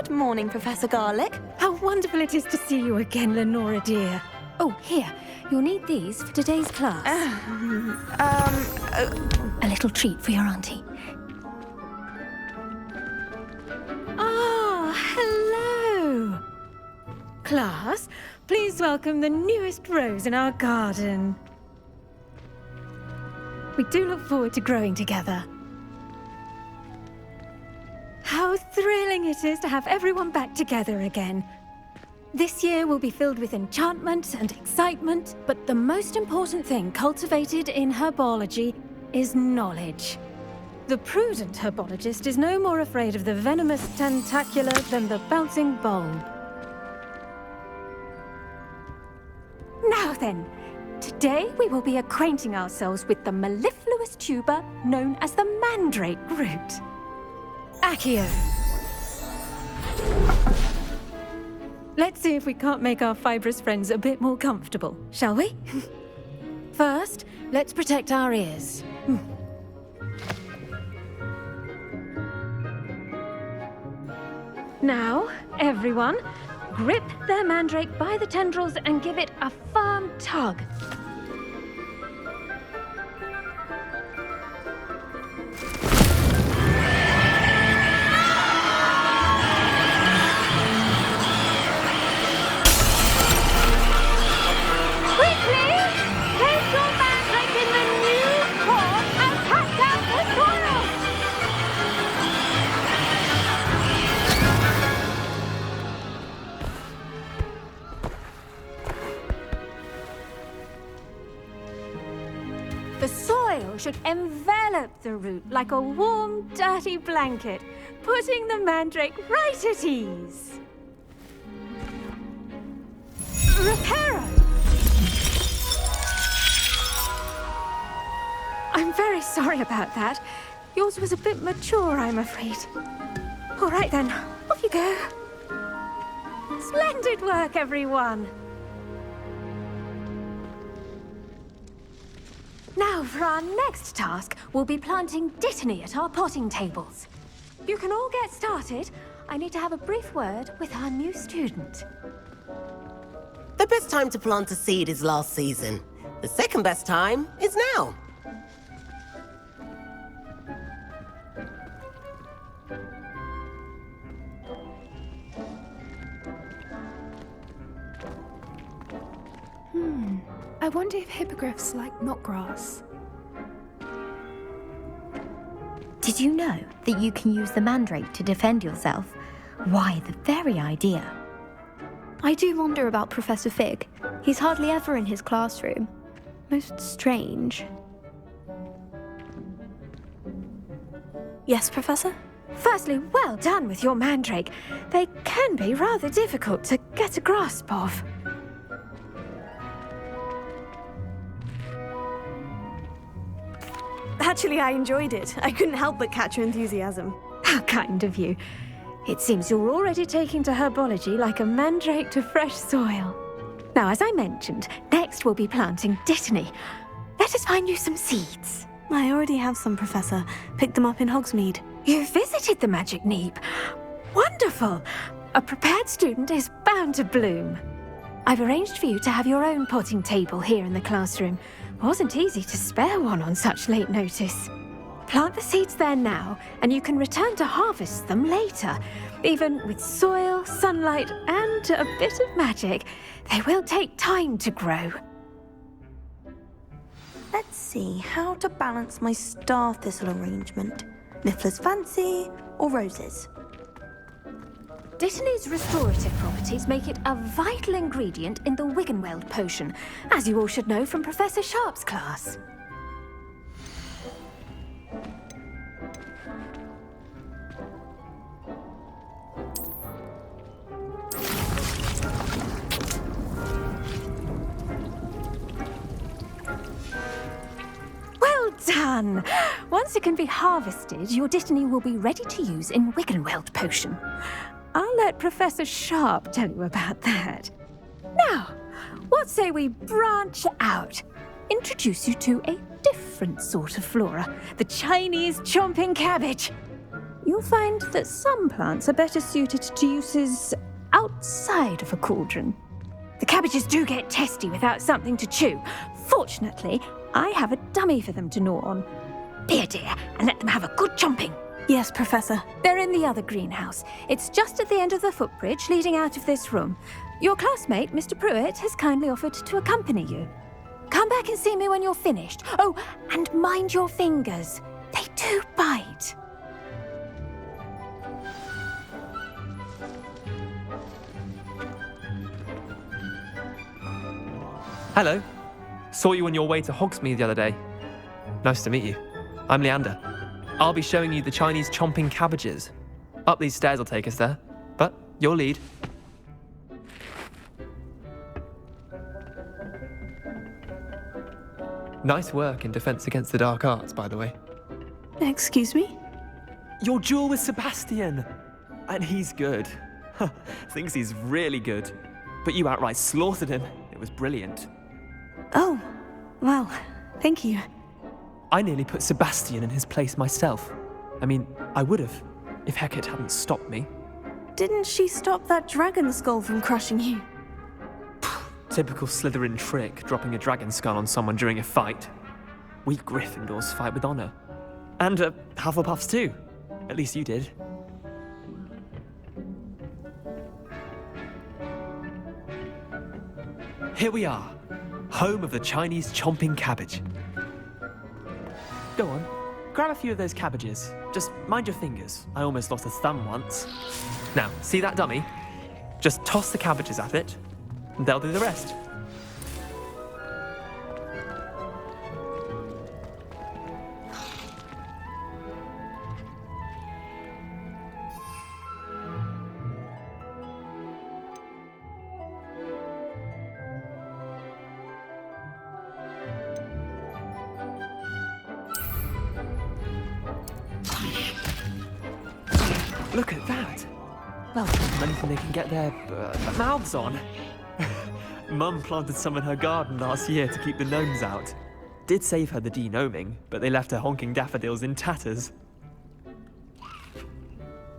Good morning, Professor Garlic. How wonderful it is to see you again, Lenora dear. Oh, here. You'll need these for today's class. A little treat for your auntie. Ah, hello. Class, please welcome the newest rose in our garden. We do look forward to growing together. How thrilling it is to have everyone back together again. This year will be filled with enchantment and excitement, but the most important thing cultivated in herbology is knowledge. The prudent herbologist is no more afraid of the venomous tentacula than the bouncing bulb. Now then, today we will be acquainting ourselves with the mellifluous tuber known as the mandrake root. Accio. Let's see if we can't make our fibrous friends a bit more comfortable, shall we? First, let's protect our ears. Now, everyone, grip their mandrake by the tendrils and give it a firm tug. The soil should envelop the root like a warm, dirty blanket, putting the mandrake right at ease. Reparo! I'm very sorry about that. Yours was a bit mature, I'm afraid. All right then, off you go. Splendid work, everyone! Now, for our next task, we'll be planting dittany at our potting tables. You can all get started. I need to have a brief word with our new student. The best time to plant a seed is last season. The second best time is now. I wonder if hippogriffs like knotgrass. Did you know that you can use the mandrake to defend yourself? Why, the very idea. I do wonder about Professor Fig. He's hardly ever in his classroom. Most strange. Yes, Professor? Firstly, well done with your mandrake. They can be rather difficult to get a grasp of. Actually, I enjoyed it. I couldn't help but catch your enthusiasm. How kind of you. It seems you're already taking to herbology like a mandrake to fresh soil. Now, as I mentioned, next we'll be planting dittany. Let us find you some seeds. I already have some, Professor. Picked them up in Hogsmeade. You visited the Magic Neep. Wonderful! A prepared student is bound to bloom. I've arranged for you to have your own potting table here in the classroom. Wasn't easy to spare one on such late notice. Plant the seeds there now, and you can return to harvest them later. Even with soil, sunlight, and a bit of magic, they will take time to grow. Let's see how to balance my star thistle arrangement. Niffler's Fancy or roses? Dittany's restorative properties make it a vital ingredient in the Wiggenweld potion, as you all should know from Professor Sharp's class. Well done! Once it can be harvested, your dittany will be ready to use in Wiggenweld potion. I'll let Professor Sharp tell you about that. Now, what say we branch out? Introduce you to a different sort of flora, the Chinese chomping cabbage. You'll you'll find that some plants are better suited to uses outside of a cauldron. The cabbages do get testy without something to chew. Fortunately, I have a dummy for them to gnaw on. Be a dear and let them have a good chomping. Yes, Professor. They're in the other greenhouse. It's just at the end of the footbridge leading out of this room. Your classmate, Mr. Pruitt, has kindly offered to accompany you. Come back and see me when you're finished. Oh, and mind your fingers. They do bite. Hello. Saw you on your way to Hogsmeade the other day. Nice to meet you. I'm Leander. I'll be showing you the Chinese chomping cabbages. Up these stairs will take us there, but you'll lead. Nice work in Defense Against the Dark Arts, by the way. Excuse me? Your duel with Sebastian! And he's good. Thinks he's really good. But you outright slaughtered him. It was brilliant. Oh, well, thank you. I nearly put Sebastian in his place myself. I mean, I would have, if Hecate hadn't stopped me. Didn't she stop that dragon skull from crushing you? Typical Slytherin trick, dropping a dragon skull on someone during a fight. We Gryffindors fight with honor. And Hufflepuffs too. At least you did. Here we are, home of the Chinese chomping cabbage. Go on, grab a few of those cabbages. Just mind your fingers. I almost lost a thumb once. Now, see that dummy? Just toss the cabbages at it, and they'll do the rest. Look at that! Well, anything they can get their mouths on. Mum planted some in her garden last year to keep the gnomes out. Did save her the de-gnoming, but they left her honking daffodils in tatters.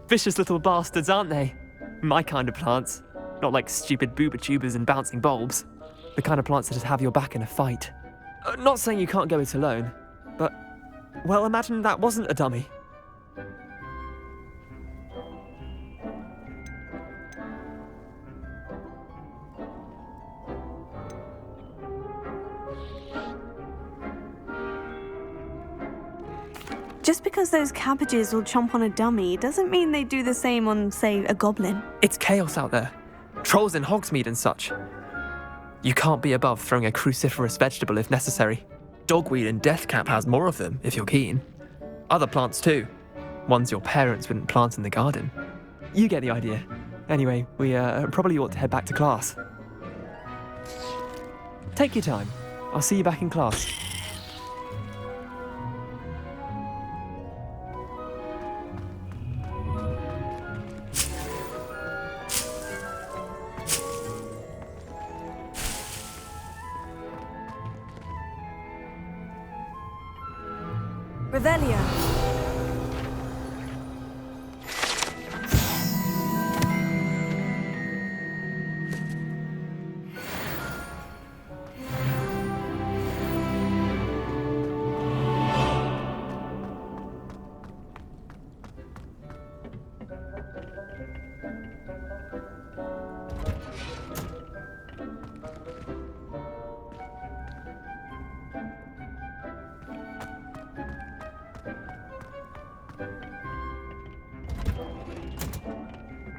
Vicious little bastards, aren't they? My kind of plants. Not like stupid booba tubers and bouncing bulbs. The kind of plants that just have your back in a fight. Not saying you can't go it alone, but, well, imagine that wasn't a dummy. Just because those cabbages will chomp on a dummy doesn't mean they do the same on, say, a goblin. It's chaos out there. Trolls in Hogsmeade and such. You can't be above throwing a cruciferous vegetable if necessary. Dogweed and deathcap has more of them, if you're keen. Other plants too. Ones your parents wouldn't plant in the garden. You get the idea. Anyway, we probably ought to head back to class. Take your time. I'll see you back in class. Revelio.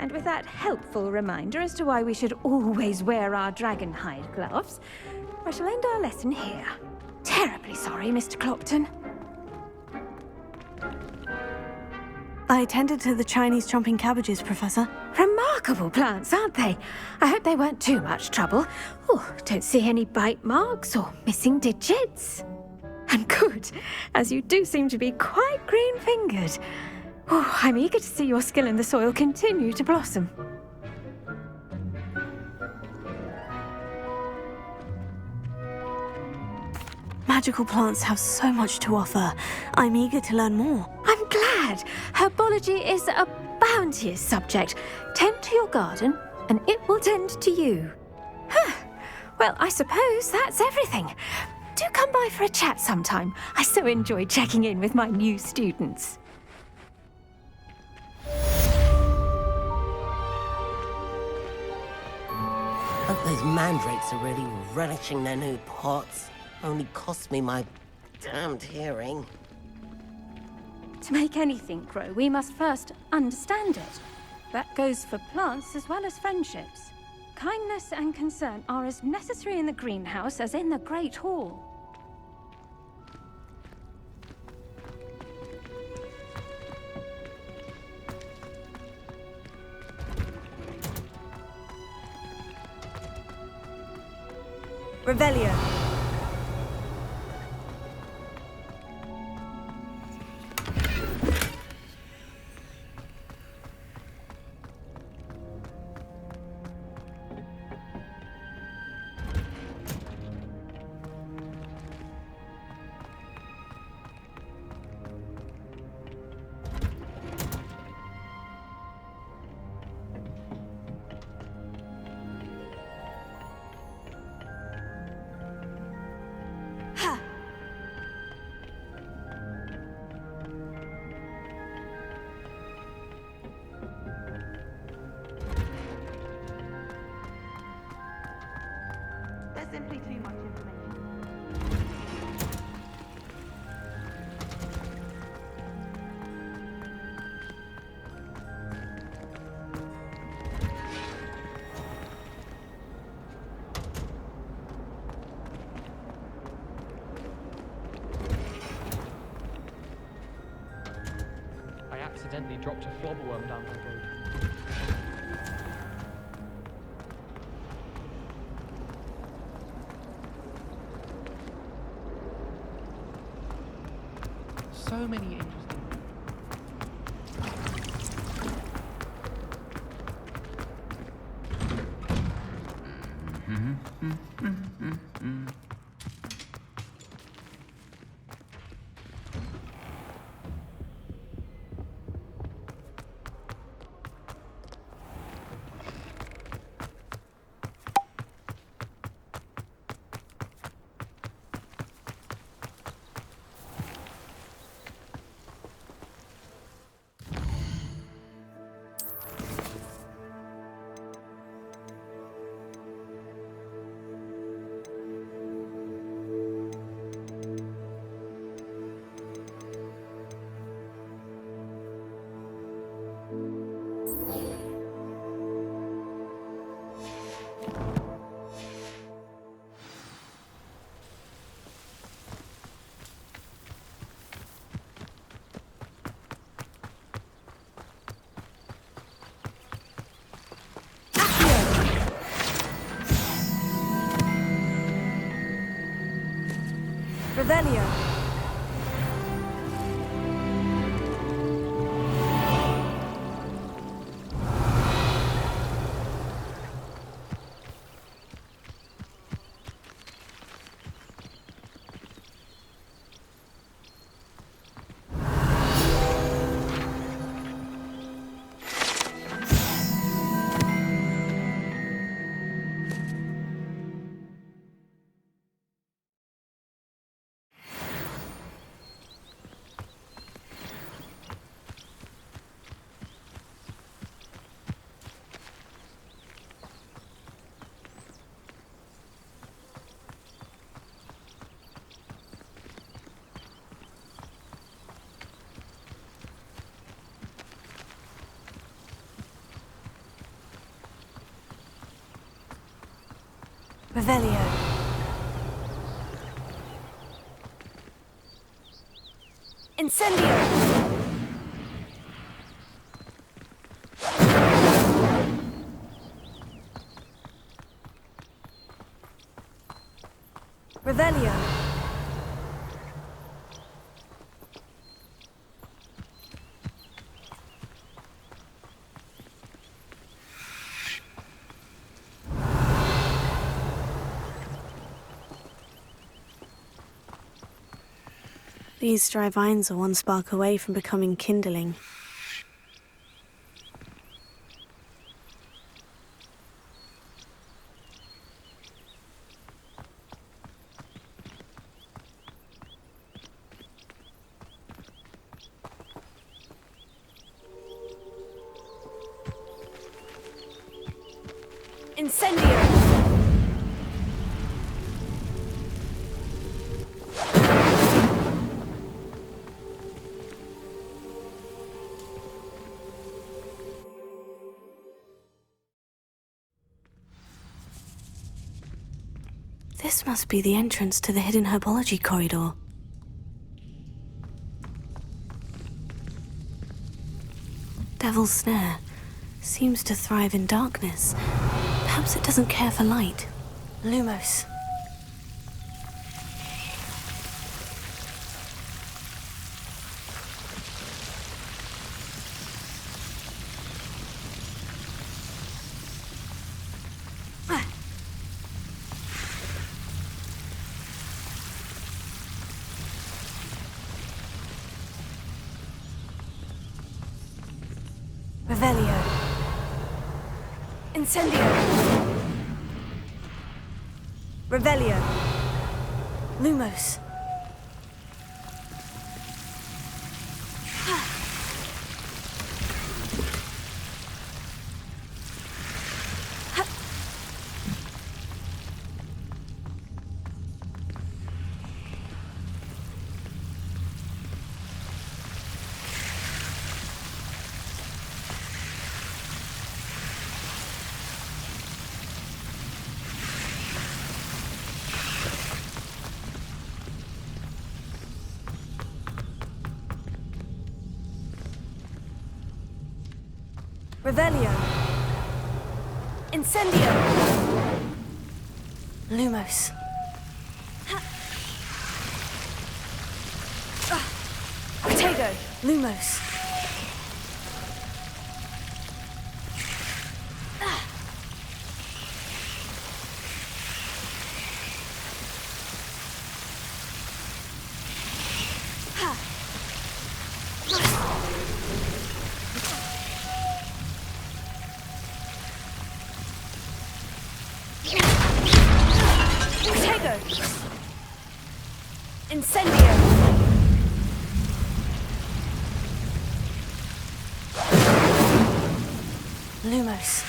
And with that helpful reminder as to why we should always wear our dragon hide gloves, I shall end our lesson here. Terribly sorry, Mr. Clopton. I attended to the Chinese chomping cabbages, Professor. Remarkable plants, aren't they? I hope they weren't too much trouble. Oh, don't see any bite marks or missing digits. And good, as you do seem to be quite green-fingered. Oh, I'm eager to see your skill in the soil continue to blossom. Magical plants have so much to offer. I'm eager to learn more. I'm glad. glad. Herbology is a bounteous subject. Tend to your garden, and it will tend to you. Well, I suppose that's everything. Do come by for a chat sometime. I so enjoy checking in with my new students. Hope those mandrakes are really relishing their new pots. Only cost me my damned hearing. To make anything grow, we must first understand it. That goes for plants as well as friendships. Kindness and concern are as necessary in the greenhouse as in the Great Hall. Revelio. There's simply too much information. I accidentally dropped a flobberworm down my road. So many interesting. Revelio. Revelio. Incendio. Revelio. These dry vines are one spark away from becoming kindling. Incendio! This must be the entrance to the hidden herbology corridor. Devil's Snare seems to thrive in darkness. Perhaps it doesn't care for light. Lumos. Revelio. Incendio. Revelio. Lumos. Revelio. Incendio. Lumos. Potato. Lumos. Incendio! Lumos.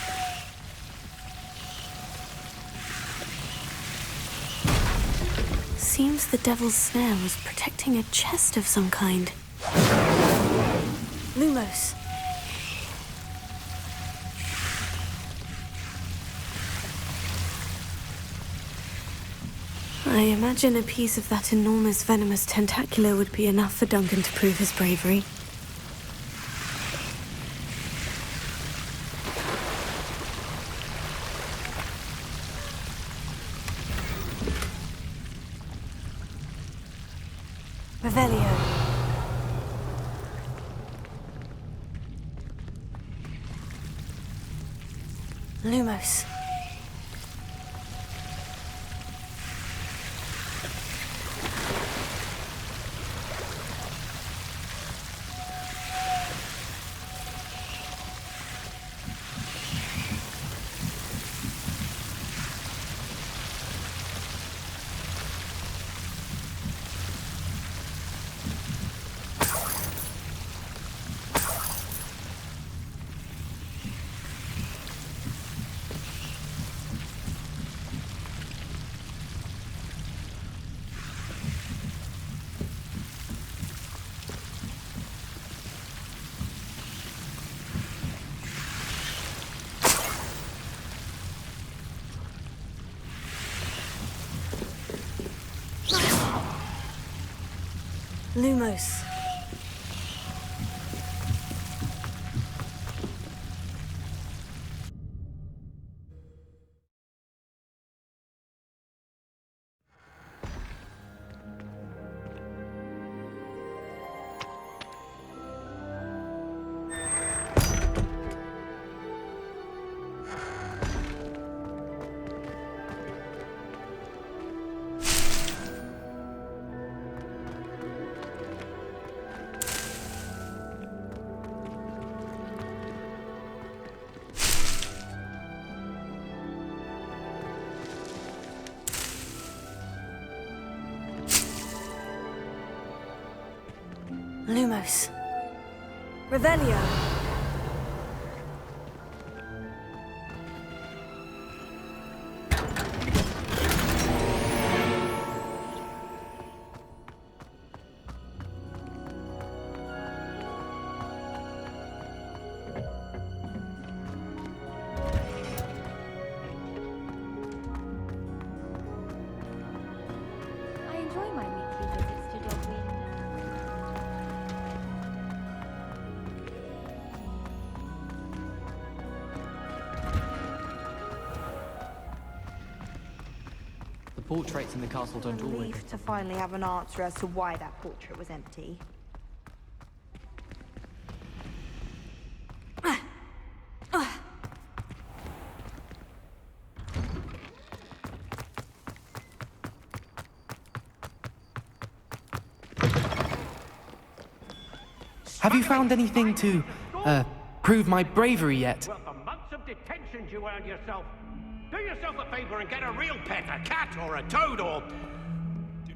Seems the Devil's Snare was protecting a chest of some kind. Lumos. I imagine a piece of that enormous venomous tentacular would be enough for Duncan to prove his bravery. Revelio. Lumos. Lumos. Lumos. Revelio. I enjoy my weekly visits to Dogweed. The portraits in the castle don't always... Relief to finally have an answer as to why that portrait was empty. Have you found anything to, prove my bravery yet? Well, the months of detention you earned yourself. Do yourself a favor and get a real pet, a cat or a toad or...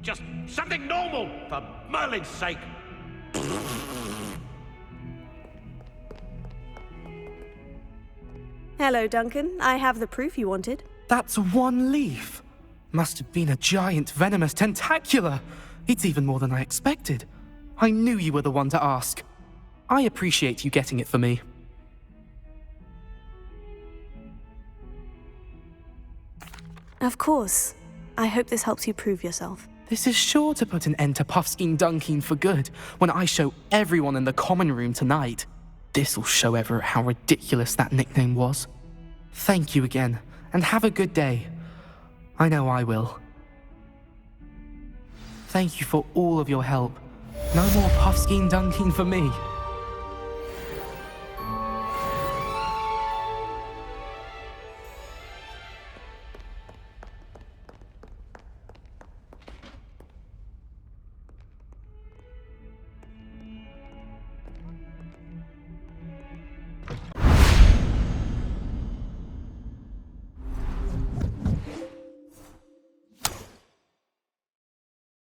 just something normal, for Merlin's sake. Hello, Duncan. I have the proof you wanted. That's one leaf. Must have been a giant venomous tentacula. It's even more than I expected. I knew you were the one to ask. I appreciate you getting it for me. Of course. I hope this helps you prove yourself. This is sure to put an end to Puffskein Dunkeen for good when I show everyone in the common room tonight. This'll show Everett how ridiculous that nickname was. Thank you again, and have a good day. I know I will. Thank you for all of your help. No more Puffskein Dunkeen for me.